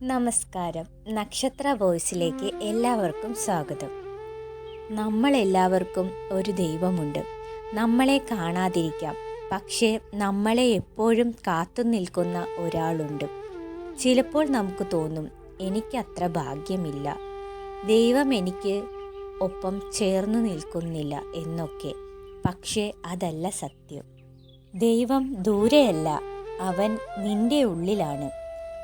നമസ്കാരം. നക്ഷത്ര വോയിസിലേക്ക് എല്ലാവർക്കും സ്വാഗതം. നമ്മളെല്ലാവർക്കും ഒരു ദൈവമുണ്ട്. നമ്മളെ കാണാതിരിക്കാം, പക്ഷേ നമ്മളെ എപ്പോഴും കാത്തു നിൽക്കുന്ന ഒരാളുണ്ട്. ചിലപ്പോൾ നമുക്ക് തോന്നും, എനിക്കത്ര ഭാഗ്യമില്ല, ദൈവം എനിക്ക് ഒപ്പം ചേർന്നു നിൽക്കുന്നില്ല എന്നൊക്കെ. പക്ഷേ അതല്ല സത്യം. ദൈവം ദൂരെയല്ല, അവൻ നിന്റെ ഉള്ളിലാണ്.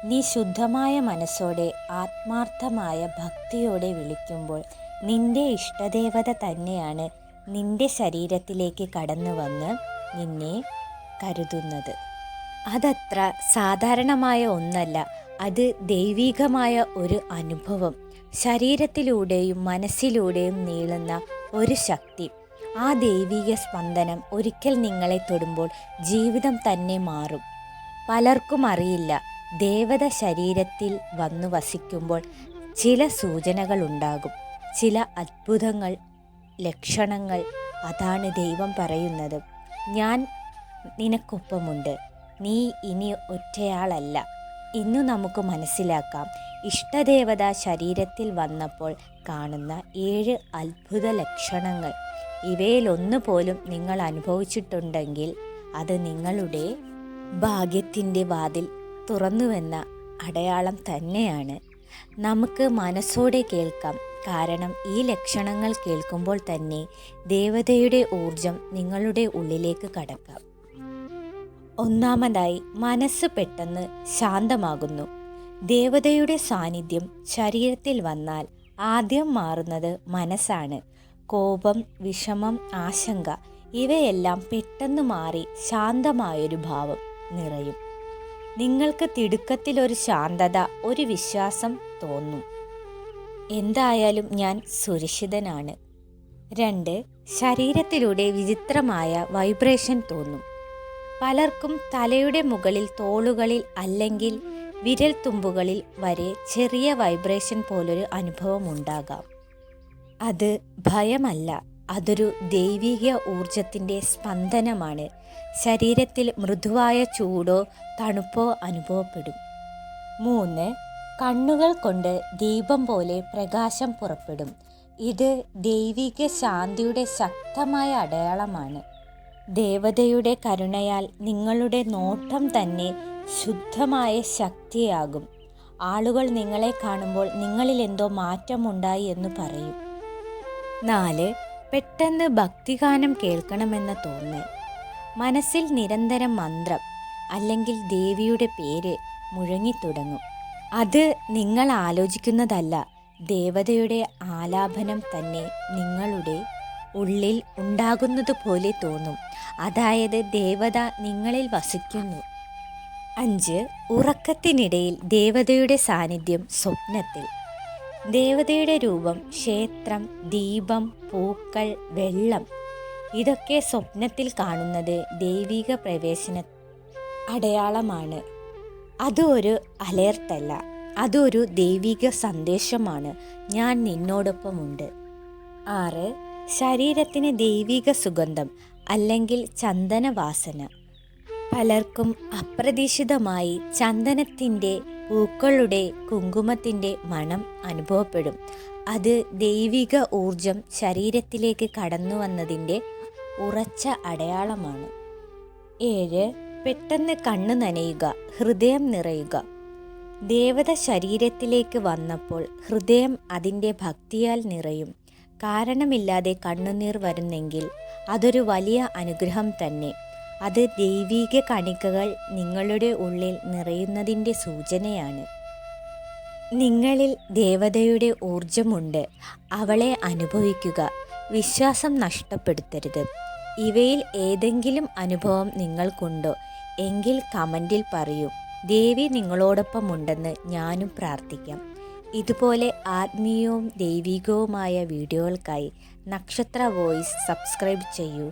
നീ ശുദ്ധമായ മനസ്സോടെ ആത്മാർത്ഥമായ ഭക്തിയോടെ വിളിക്കുമ്പോൾ നിന്റെ ഇഷ്ടദേവത തന്നെയാണ് നിന്റെ ശരീരത്തിലേക്ക് കടന്നു വന്ന് നിന്നെ കരുതുന്നത്. അതത്ര സാധാരണമായ ഒന്നല്ല, അത് ദൈവികമായ ഒരു അനുഭവം. ശരീരത്തിലൂടെയും മനസ്സിലൂടെയും നീളുന്ന ഒരു ശക്തി. ആ ദൈവിക സ്പന്ദനം ഒരിക്കൽ നിങ്ങളെ തൊടുമ്പോൾ ജീവിതം തന്നെ മാറും. പലർക്കും അറിയില്ല, ദേവത ശരീരത്തിൽ വന്നു വസിക്കുമ്പോൾ ചില സൂചനകൾ ഉണ്ടാകും, ചില അത്ഭുതങ്ങൾ, ലക്ഷണങ്ങൾ. അതാണ് ദൈവം പറയുന്നത്, ഞാൻ നിനക്കൊപ്പമുണ്ട്, നീ ഇനി ഒറ്റയാളല്ല. ഇന്നു നമുക്ക് മനസ്സിലാക്കാം, ഇഷ്ടദേവത ശരീരത്തിൽ വന്നപ്പോൾ കാണുന്ന 7 അത്ഭുത ലക്ഷണങ്ങൾ. ഇവയിലൊന്നു പോലും നിങ്ങൾ അനുഭവിച്ചിട്ടുണ്ടെങ്കിൽ അത് നിങ്ങളുടെ ഭാഗ്യത്തിൻ്റെ വാതിൽ തുറന്നുവെന്ന അടയാളം തന്നെയാണ്. നമുക്ക് മനസ്സോടെ കേൾക്കാം, കാരണം ഈ ലക്ഷണങ്ങൾ കേൾക്കുമ്പോൾ തന്നെ ദേവതയുടെ ഊർജം നിങ്ങളുടെ ഉള്ളിലേക്ക് കടക്കാം. ഒന്നാമതായി, മനസ്സ് പെട്ടെന്ന് ശാന്തമാകുന്നു. ദേവതയുടെ സാന്നിധ്യം ശരീരത്തിൽ വന്നാൽ ആദ്യം മാറുന്നത് മനസ്സാണ്. കോപം, വിഷമം, ആശങ്ക ഇവയെല്ലാം പെട്ടെന്ന് മാറി ശാന്തമായൊരു ഭാവം നിറയും. നിങ്ങൾക്ക് തിടുക്കത്തിലൊരു ശാന്തത, ഒരു വിശ്വാസം തോന്നും, എന്തായാലും ഞാൻ സുരക്ഷിതനാണ്. 2, ശരീരത്തിലൂടെ വിചിത്രമായ വൈബ്രേഷൻ തോന്നും. പലർക്കും തലയുടെ മുകളിൽ, തോളുകളിൽ അല്ലെങ്കിൽ വിരൽത്തുമ്പുകളിൽ വരെ ചെറിയ വൈബ്രേഷൻ പോലൊരു അനുഭവം ഉണ്ടാകാം. അത് ഭയമല്ല, അതൊരു ദൈവിക ഊർജത്തിൻ്റെ സ്പന്ദനമാണ്. ശരീരത്തിൽ മൃദുവായ ചൂടോ തണുപ്പോ അനുഭവപ്പെടും. 3, കണ്ണുകൾ കൊണ്ട് ദീപം പോലെ പ്രകാശം പുറപ്പെടും. ഇത് ദൈവിക ശാന്തിയുടെ ശക്തമായ അടയാളമാണ്. ദേവതയുടെ കരുണയാൽ നിങ്ങളുടെ നോട്ടം തന്നെ ശുദ്ധമായ ശക്തിയാകും. ആളുകൾ നിങ്ങളെ കാണുമ്പോൾ നിങ്ങളിൽ എന്തോ മാറ്റമുണ്ടായി എന്ന് പറയും. 4, പെട്ടെന്ന് ഭക്തിഗാനം കേൾക്കണമെന്ന തോന്നൽ. മനസ്സിൽ നിരന്തരം മന്ത്രം അല്ലെങ്കിൽ ദേവിയുടെ പേര് മുഴങ്ങിത്തുടങ്ങും. അത് നിങ്ങൾ ആലോചിക്കുന്നതല്ല, ദേവതയുടെ ആലാപനം തന്നെ നിങ്ങളുടെ ഉള്ളിൽ ഉണ്ടാകുന്നത് പോലെ തോന്നും. അതായത് ദേവത നിങ്ങളിൽ വസിക്കുന്നു. 5, ഉറക്കത്തിനിടയിൽ ദേവതയുടെ സാന്നിധ്യം സ്വപ്നത്തിൽ. ദേവതയുടെ രൂപം, ക്ഷേത്രം, ദീപം, പൂക്കൾ, വെള്ളം ഇതൊക്കെ സ്വപ്നത്തിൽ കാണുന്നത് ദൈവിക പ്രവേശന അടയാളമാണ്. അത് ഒരു അലേർട്ടല്ല, അതൊരു ദൈവിക സന്ദേശമാണ്, ഞാൻ നിന്നോടൊപ്പമുണ്ട്. 6, ശരീരത്തിന് ദൈവിക സുഗന്ധം അല്ലെങ്കിൽ ചന്ദനവാസന. പലർക്കും അപ്രതീക്ഷിതമായി ചന്ദനത്തിൻ്റെ, പൂക്കളുടെ, കുങ്കുമത്തിൻ്റെ മണം അനുഭവപ്പെടും. അത് ദൈവിക ഊർജം ശരീരത്തിലേക്ക് കടന്നു വന്നതിൻ്റെ ഉറച്ച അടയാളമാണ്. 7, പെട്ടെന്ന് കണ്ണു നനയുക, ഹൃദയം നിറയുക. ദേവത ശരീരത്തിലേക്ക് വന്നപ്പോൾ ഹൃദയം അതിൻ്റെ ഭക്തിയാൽ നിറയും. കാരണമില്ലാതെ കണ്ണുനീർ വരുന്നെങ്കിൽ അതൊരു വലിയ അനുഗ്രഹം തന്നെ. അത് ദൈവിക കണികകൾ നിങ്ങളുടെ ഉള്ളിൽ നിറയുന്നതിൻ്റെ സൂചനയാണ്. നിങ്ങളിൽ ദേവതയുടെ ഊർജമുണ്ട്, അവളെ അനുഭവിക്കുക, വിശ്വാസം നഷ്ടപ്പെടുത്തരുത്. ഇവയിൽ ഏതെങ്കിലും അനുഭവം നിങ്ങൾക്കുണ്ടോ എങ്കിൽ കമൻറ്റിൽ പറയൂ. ദേവി നിങ്ങളോടൊപ്പമുണ്ടെന്ന് ഞാനും പ്രാർത്ഥിക്കാം. ഇതുപോലെ ആത്മീയവും ദൈവികവുമായ വീഡിയോകൾക്കായി നക്ഷത്ര വോയിസ് സബ്സ്ക്രൈബ് ചെയ്യൂ.